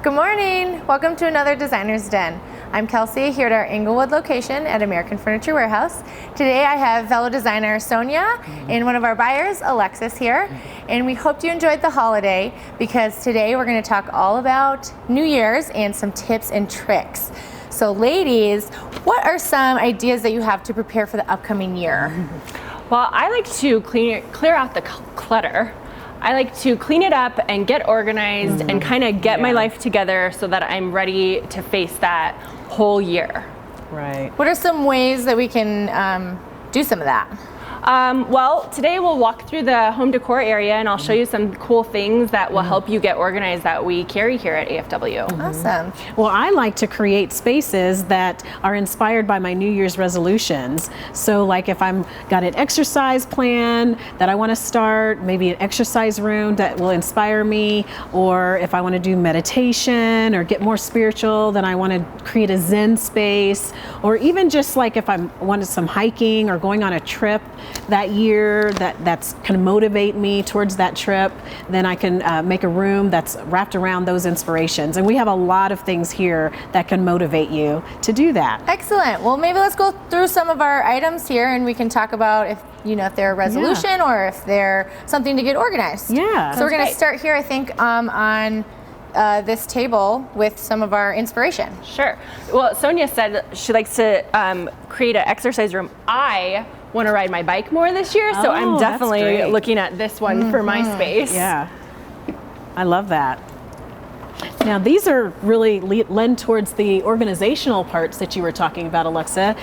Good morning. Welcome to another Designer's Den. I'm Kelsey here at our Inglewood location at American Furniture Warehouse. Today I have fellow designer Sonia and one of our buyers, Alexis, here. And we hoped you enjoyed the holiday because today we're going to talk all about New Year's and some tips and tricks. So ladies, what are some ideas that you have to prepare for the upcoming year? Well, I like to clear out the clutter. I like to clean it up and get organized and kind of get my life together so that I'm ready to face that whole year. Right. What are some ways that we can do some of that? Well, today we'll walk through the home decor area and I'll show you some cool things that will help you get organized that we carry here at AFW. Awesome. Well, I like to create spaces that are inspired by my New Year's resolutions. So like if I'm got an exercise plan that I want to start, maybe an exercise room that will inspire me, or if I want to do meditation or get more spiritual, then I want to create a Zen space, or even just like if I wanted some hiking or going on a trip that year that's kind of motivate me towards that trip, then I can make a room that's wrapped around those inspirations. And we have a lot of things here that can motivate you to do that. Excellent. Well, maybe let's go through some of our items here and we can talk about if they're a resolution or if they're something to get organized. Yeah. So we're going to start here, I think, on this table with some of our inspiration. Sure. Well, Sonia said she likes to create an exercise room. I want to ride my bike more this year, so I'm definitely looking at this one for my space. Yeah, I love that. Now these are really lend towards the organizational parts that you were talking about, Alexa.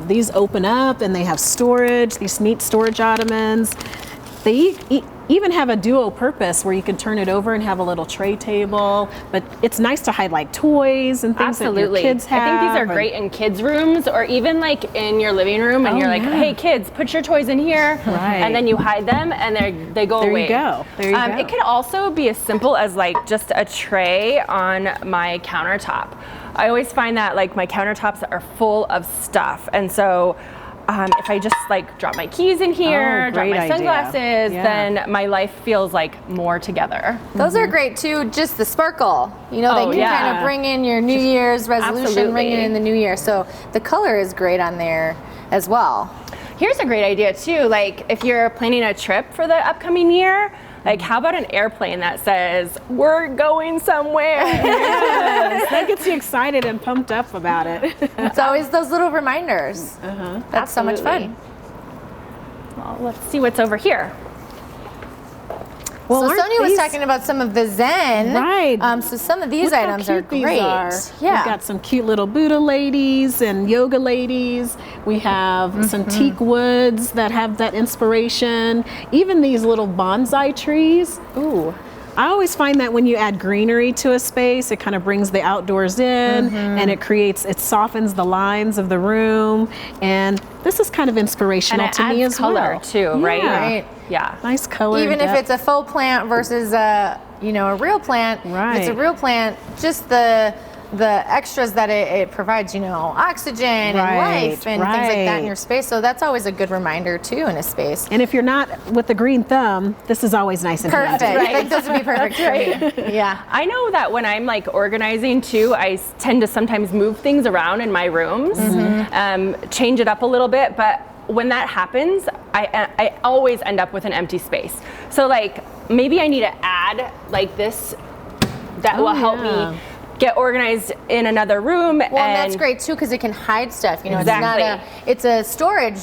These open up and they have storage, these neat storage ottomans. They even have a duo purpose where you can turn it over and have a little tray table, but it's nice to hide like toys and things that your kids have. I think these are great in kids' rooms or even like in your living room and you're like, hey kids, put your toys in here, and then you hide them and they go away. There you go. It could also be as simple as like just a tray on my countertop. I always find that like my countertops are full of stuff, and so if I just like drop my keys in here, drop my sunglasses, then my life feels like more together. Those are great too, just the sparkle. They can kind of bring in your New Year's resolution, bring it in the new year. So the color is great on there as well. Here's a great idea too, like if you're planning a trip for the upcoming year, like how about an airplane that says, we're going somewhere? Yes, that gets you excited and pumped up about it. It's always those little reminders. That's so much fun. Well, let's see what's over here. Well, so Sonia was talking about some of the Zen. Right. So some of these items are great. Yeah. We've got some cute little Buddha ladies and yoga ladies. We have some teak woods that have that inspiration. Even these little bonsai trees. Ooh. I always find that when you add greenery to a space, it kind of brings the outdoors in and it softens the lines of the room. And this is kind and inspirational to me as well. Color too, right? Yeah. Nice color. Even if it's a faux plant versus a real plant. If it's a real plant, just the extras that it provides, oxygen and life and things like that in your space. So that's always a good reminder too in a space. And if you're not with the green thumb, this is always nice and perfect. handy. I think this would be perfect for me. Yeah. I know that when I'm like organizing too, I tend to sometimes move things around in my rooms, change it up a little bit, but when that happens, I always end up with an empty space. So like maybe I need to add like this that will help me get organized in another room. Well, and that's great too because it can hide stuff. It's a storage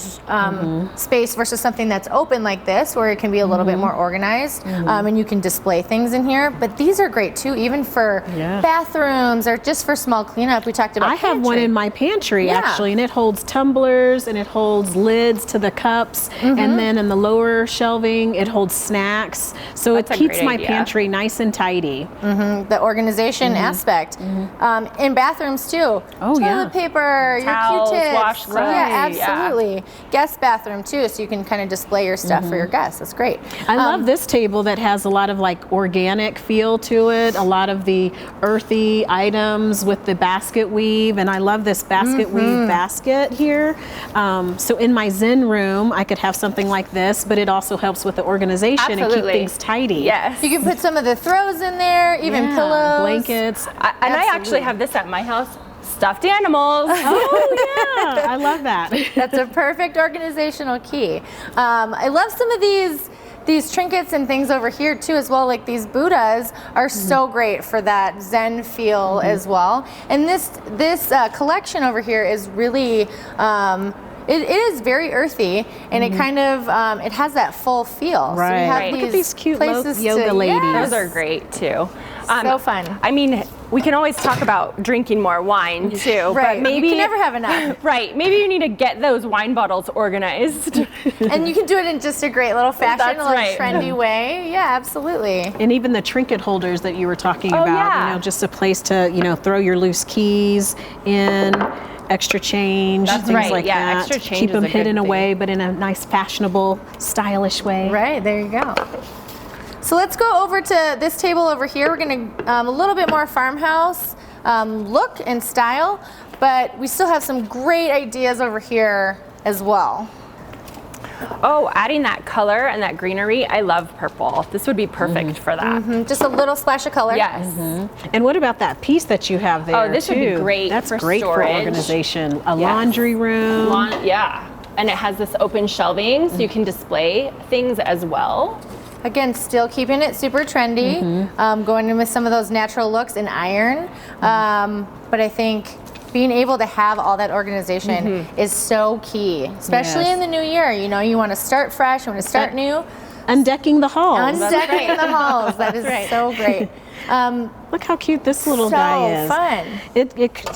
space versus something that's open like this where it can be a little bit more organized and you can display things in here. But these are great too, even for bathrooms or just for small cleanup. We talked about I have one in my pantry actually, and it holds tumblers and it holds lids to the cups, and then in the lower shelving it holds snacks. So it keeps my pantry nice and tidy. The organization aspect. perfect. In bathrooms too. Oh, Toilet yeah. paper, Towels, your Q-tips. washcloths. Yeah, Yeah. absolutely. Guest bathroom too, so you can kind of display your stuff for your guests. That's great. I love this table that has a lot of like organic feel to it, a lot of the earthy items with the basket weave, and I love this basket weave basket here. So in my Zen room, I could have something like this, but it also helps with the organization and keep things tidy. Yes. You can put some of the throws in there, even pillows. Blankets. And I actually have this at my house. Stuffed animals. Oh yeah, I love that. That's a perfect organizational key. I love some of these trinkets and things over here too as well, like these Buddhas are so great for that Zen feel as well. And this collection over here is really, it is very earthy, and it kind of, it has that full feel. Right. So you have Look at these cute places yoga ladies. Those are great too. So fun. I mean, we can always talk about drinking more wine too, Right, but maybe you can never have enough. Right, maybe you need to get those wine bottles organized. And you can do it in just a great little fashion, That's a little right. trendy way. Yeah, absolutely. And even the trinket holders that you were talking Oh, about, yeah. you know, just a place to, you know, throw your loose keys in, extra change, That's things right, like yeah, that. extra change Keep is them a good hidden thing. away, but in a nice, fashionable, stylish way. Right, there you go. So let's go over to this table over here. We're going to a little bit more farmhouse look and style, but we still have some great ideas over here as well. Oh, adding that color and that greenery, I love purple. This would be perfect for that. Just a little splash of color. Yes. And what about that piece that you have there? Oh, this would be too? great That's for great storage. for organization. A laundry room. Yeah. And it has this open shelving, so you can display things as well. Again, still keeping it super trendy, going in with some of those natural looks in iron. But I think being able to have all that organization is so key, especially Yes. in the new year. You know, you want to start fresh, you want to start new. Undecking the halls. Undecking the halls. That is so great. Look how cute this little So guy is. fun.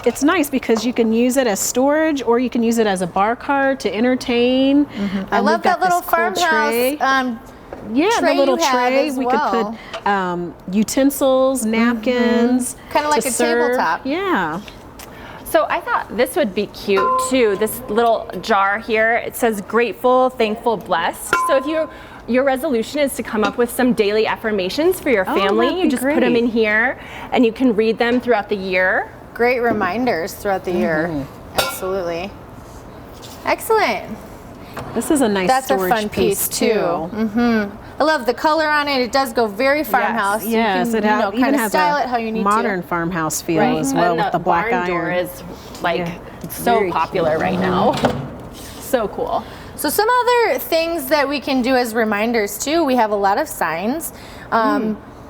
It's nice because you can use it as storage, or you can use it as a bar cart to entertain. I love that little farmhouse Yeah, the tray little you have tray. as We well. could put utensils, napkins. Kind of like to a serve. tabletop. Yeah. So I thought this would be cute too. This little jar here, it says grateful, thankful, blessed. So if your resolution is to come up with some daily affirmations for your family, that'd you be just put them great. in here and you can read them throughout the year. Great reminders throughout the year. Absolutely. Excellent. This is a nice That's a storage fun piece too. I love the color on it. It does go very farmhouse. Yes, you it can, even kind of has style a it how you need modern to. farmhouse feel as well, And with the black barn door iron. is like Yeah. so Very popular right now. So cool. So some other things that we can do as reminders too, we have a lot of signs.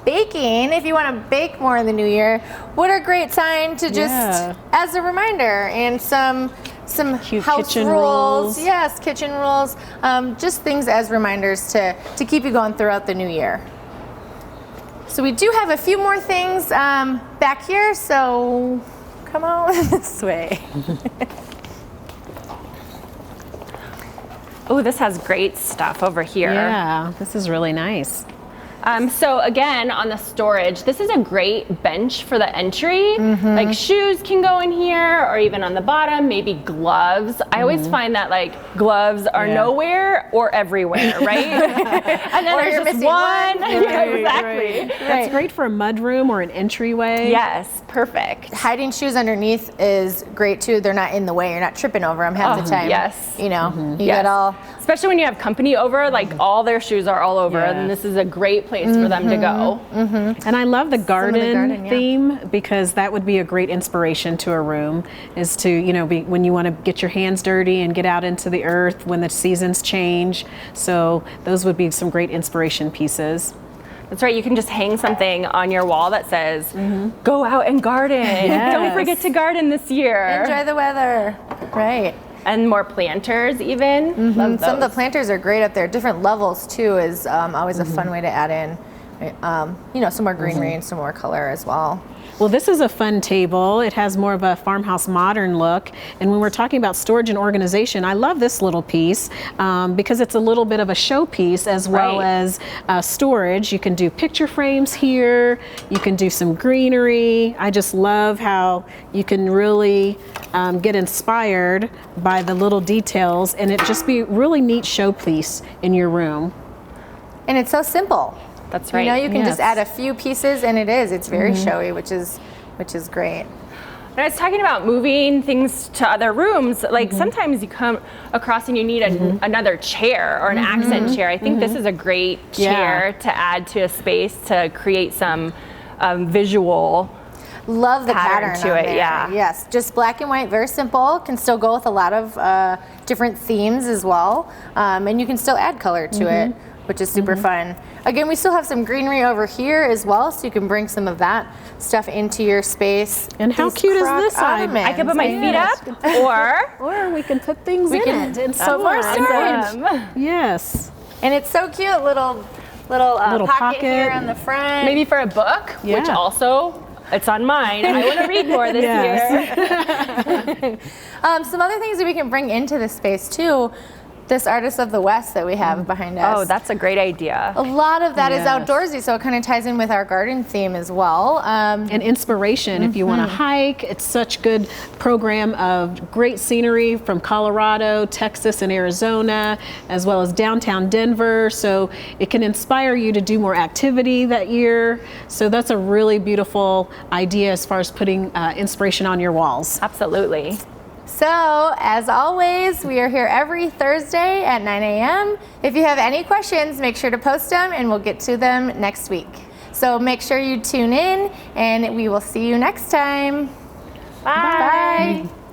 Baking, if you want to bake more in the new year, what a great sign to just as a reminder, and some Cute house kitchen rules. rules. Yes, kitchen rules. Just things as reminders to keep you going throughout the new year. So we do have a few more things back here, so come on this way. Oh, this has great stuff over here. Yeah, this is really nice. So again, on the storage, this is a great bench for the entry. Like shoes can go in here, or even on the bottom, maybe gloves. I always find that like gloves are nowhere or everywhere, right? And then Or you're there's just missing one. Yeah, exactly. That's great for a mudroom or an entryway. Yes, perfect. Hiding shoes underneath is great too. They're not in the way. You're not tripping over them half the time. yes. You know, you Yes. get all. Especially when you have company over, like all their shoes are all over, and this is a great place for them to go. And I love the garden, garden, yeah. theme, because that would be a great inspiration to a room, is to, you know, when you want to get your hands dirty and get out into the earth when the seasons change. So those would be some great inspiration pieces. That's right. You can just hang something on your wall that says, "Go out and garden. Don't forget to garden this year." Enjoy the weather. Right. And more planters, even. Love Some of the those. planters are great up there. Different levels too is always a fun way to add in. you know, some more greenery and some more color as well. Well, this is a fun table. It has more of a farmhouse modern look. And when we're talking about storage and organization, I love this little piece because it's a little bit of a showpiece as well as storage. You can do picture frames here. You can do some greenery. I just love how you can really get inspired by the little details, and it just be a really neat showpiece in your room. And it's so simple. That's right. You know, you can just Yes. add a few pieces and it's very showy, which is great. When I was talking about moving things to other rooms, like sometimes you come across and you need another chair or an accent chair. I think this is a great chair to add to a space to create some visual. Love the pattern to on it, there. yeah. Yes, just black and white, very simple. Can still go with a lot of different themes as well. And you can still add color to it, which is super fun. Again, we still have some greenery over here as well, so you can bring some of that stuff into your space. And how These cute is crock this side? ottomans. I could put my feet up, or Or we can put things in can it and put so more on. storage. Yes. And it's so cute, little pocket here on the front. maybe for a book, which Yeah. also it's on mine. I want to read more this Yes. year. Some other things that we can bring into the space too. This Artist of the West that we have behind us. Oh, that's a great idea. A lot of that is Yes. outdoorsy, so it kind of ties in with our garden theme as well. And inspiration if you want to hike. It's such good program of great scenery from Colorado, Texas, and Arizona, as well as downtown Denver. So it can inspire you to do more activity that year. So that's a really beautiful idea as far as putting inspiration on your walls. Absolutely. So, as always, we are here every Thursday at 9 a.m. If you have any questions, make sure to post them and we'll get to them next week. So make sure you tune in and we will see you next time. Bye. Bye.